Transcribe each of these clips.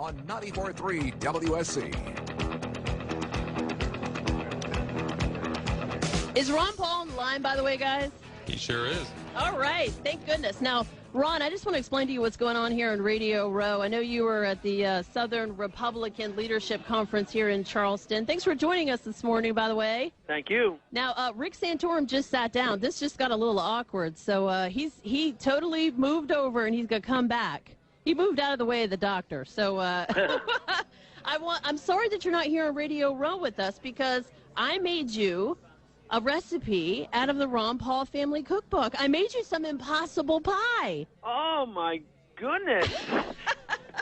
on 94.3 WSC. Is Ron Paul on the line, by the way, guys? He sure is. All right. Thank goodness. Now, Ron, I just want to explain to you what's going on here in Radio Row. I know you were at the Southern Republican Leadership Conference here in Charleston. Thanks for joining us this morning, by the way. Thank you. Now, Rick Santorum just sat down. This just got a little awkward. So he totally moved over, and he's going to come back. He moved out of the way of the doctor. So I'm sorry that you're not here on Radio Row with us, because I made you a recipe out of the Ron Paul family cookbook. I made you some impossible pie. Oh, my goodness.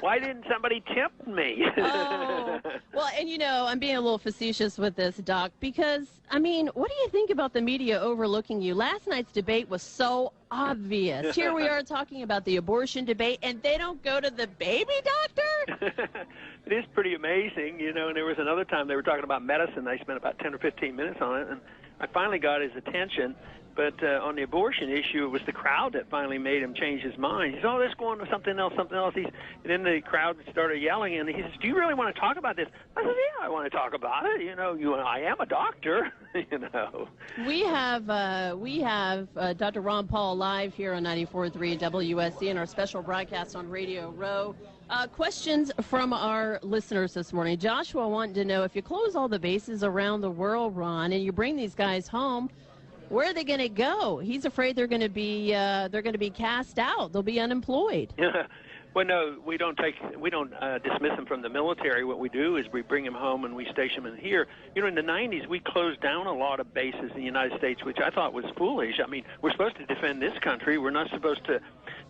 Why didn't somebody tip me? Oh. Well, and you know, I'm being a little facetious with this, Doc, because, I mean, what do you think about the media overlooking you? Last night's debate was so obvious. Here we are talking about the abortion debate, and they don't go to the baby doctor? It is pretty amazing, you know, and there was another time they were talking about medicine. They spent about 10 or 15 minutes on it, and I finally got his attention. But on the abortion issue, it was the crowd that finally made him change his mind. He said, oh, let's go on to something else, something else. And then the crowd started yelling, and he says, do you really want to talk about this? I said, yeah, I want to talk about it. You know, I am a doctor, you know. We have Dr. Ron Paul live here on 94.3 WSC in our special broadcast on Radio Row. Questions from our listeners this morning. Joshua wanted to know, if you close all the bases around the world, Ron, and you bring these guys home, where are they going to go? He's afraid they're going to be cast out. They'll be unemployed. Well, no, we don't dismiss them from the military. What we do is we bring them home and we station them here. You know, in the 90s, we closed down a lot of bases in the United States, which I thought was foolish. I mean, we're supposed to defend this country. We're not supposed to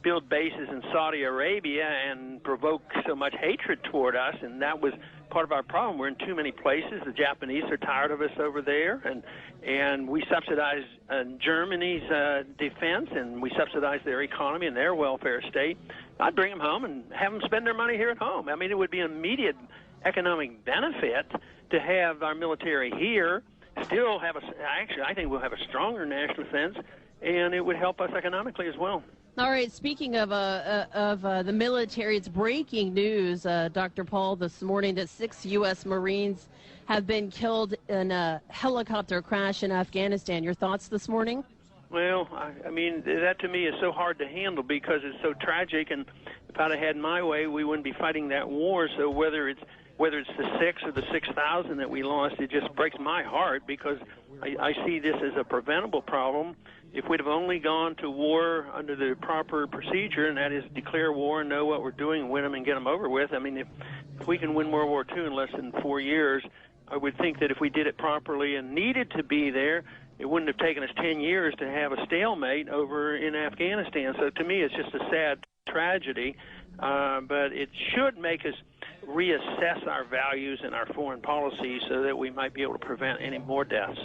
build bases in Saudi Arabia and provoke so much hatred toward us, and that was part of our problem. We're in too many places. The Japanese are tired of us over there, and we subsidize Germany's defense, and we subsidize their economy and their welfare state. I'd bring them home and have them spend their money here at home. I mean, it would be an immediate economic benefit to have our military here, still have actually, I think we'll have a stronger national defense, and it would help us economically as well. All right, speaking of the military, it's breaking news, Dr. Paul, this morning that 6 U.S. Marines have been killed in a helicopter crash in Afghanistan. Your thoughts this morning? Well, I mean, that to me is so hard to handle because it's so tragic, and if I'd have had my way, we wouldn't be fighting that war. So whether it's the 6 or the 6,000 that we lost, it just breaks my heart because I see this as a preventable problem. If we'd have only gone to war under the proper procedure, and that is declare war and know what we're doing, win them and get them over with. I mean, if we can win World War II in less than 4 years, I would think that if we did it properly and needed to be there, it wouldn't have taken us 10 years to have a stalemate over in Afghanistan. So to me, it's just a sad tragedy, but it should make us reassess our values and our foreign policy so that we might be able to prevent any more deaths.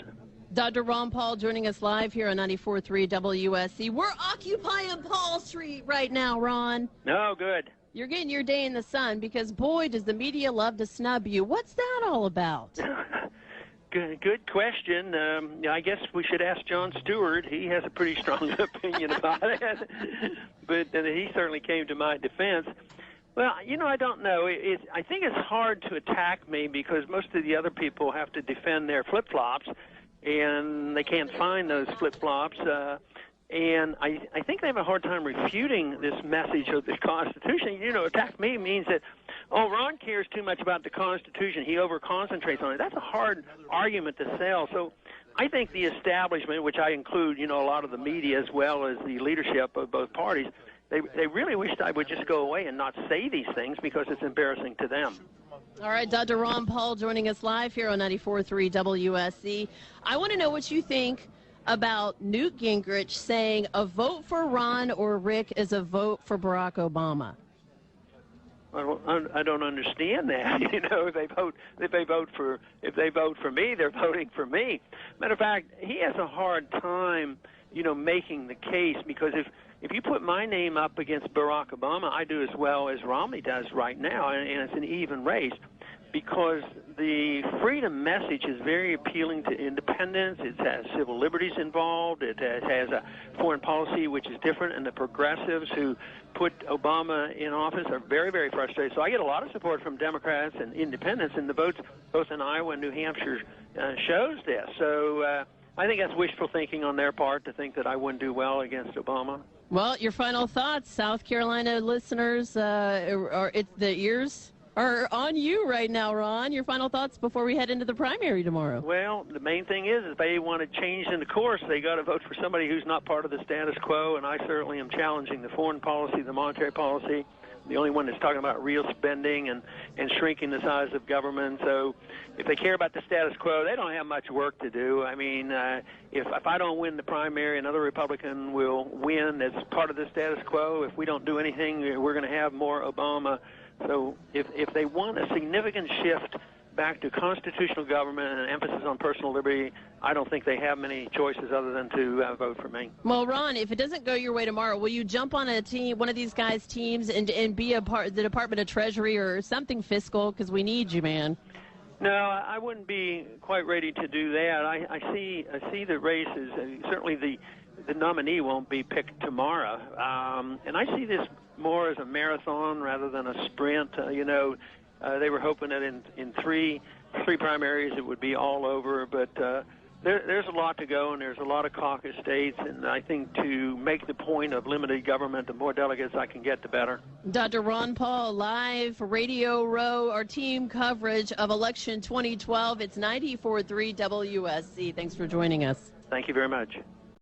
Dr. Ron Paul joining us live here on 94.3 WSC. We're occupying Paul Street right now, Ron. No, good. You're getting your day in the sun because, boy, does the media love to snub you. What's that all about? Good question. I guess we should ask Jon Stewart. He has a pretty strong opinion about it. But he certainly came to my defense. Well, you know, I don't know. I think it's hard to attack me because most of the other people have to defend their flip-flops, and they can't find those flip-flops. And I think they have a hard time refuting this message of the Constitution. You know, attack me means that, oh, Ron cares too much about the Constitution. He over-concentrates on it. That's a hard argument to sell. So I think the establishment, which I include, you know, a lot of the media as well as the leadership of both parties, they really wished I would just go away and not say these things because it's embarrassing to them. All right, Dr. Ron Paul joining us live here on 94.3 WSC. I want to know what you think about Newt Gingrich saying a vote for Ron or Rick is a vote for Barack Obama. I don't understand that. You know, if they vote for me, they're voting for me. Matter of fact, he has a hard time, you know, making the case because if you put my name up against Barack Obama, I do as well as Romney does right now, and it's an even race. because the freedom message is very appealing to independents. It has civil liberties involved. It has a foreign policy which is different, and the progressives who put Obama in office are very, very frustrated. So I get a lot of support from Democrats and independents, and the votes both in Iowa and New Hampshire shows this. So I think that's wishful thinking on their part to think that I wouldn't do well against Obama. Well, your final thoughts, South Carolina listeners, the ears are on you right now, Ron. Your final thoughts before we head into the primary tomorrow. Well, the main thing is if they want to change in the course, they got to vote for somebody who's not part of the status quo, and I certainly am challenging the foreign policy, the monetary policy, the only one that's talking about real spending and shrinking the size of government. So if they care about the status quo, they don't have much work to do. I mean, if I don't win the primary, another Republican will win as part of the status quo. If we don't do anything, we're going to have more Obama. So if they want a significant shift back to constitutional government and an emphasis on personal liberty, I don't think they have many choices other than to vote for me. Well, Ron, if it doesn't go your way tomorrow, will you jump on a team, one of these guys' teams, and be a part of the Department of Treasury or something fiscal? Because we need you, man. No, I wouldn't be quite ready to do that. I see the races. Certainly the nominee won't be picked tomorrow, and I see this more as a marathon rather than a sprint. They were hoping that in three primaries it would be all over, but there's a lot to go, and there's a lot of caucus states, and I think to make the point of limited government, the more delegates I can get, the better. Dr. Ron Paul, live Radio Row, our team coverage of election 2012. It's 94.3 WSC. Thanks for joining us. Thank you very much.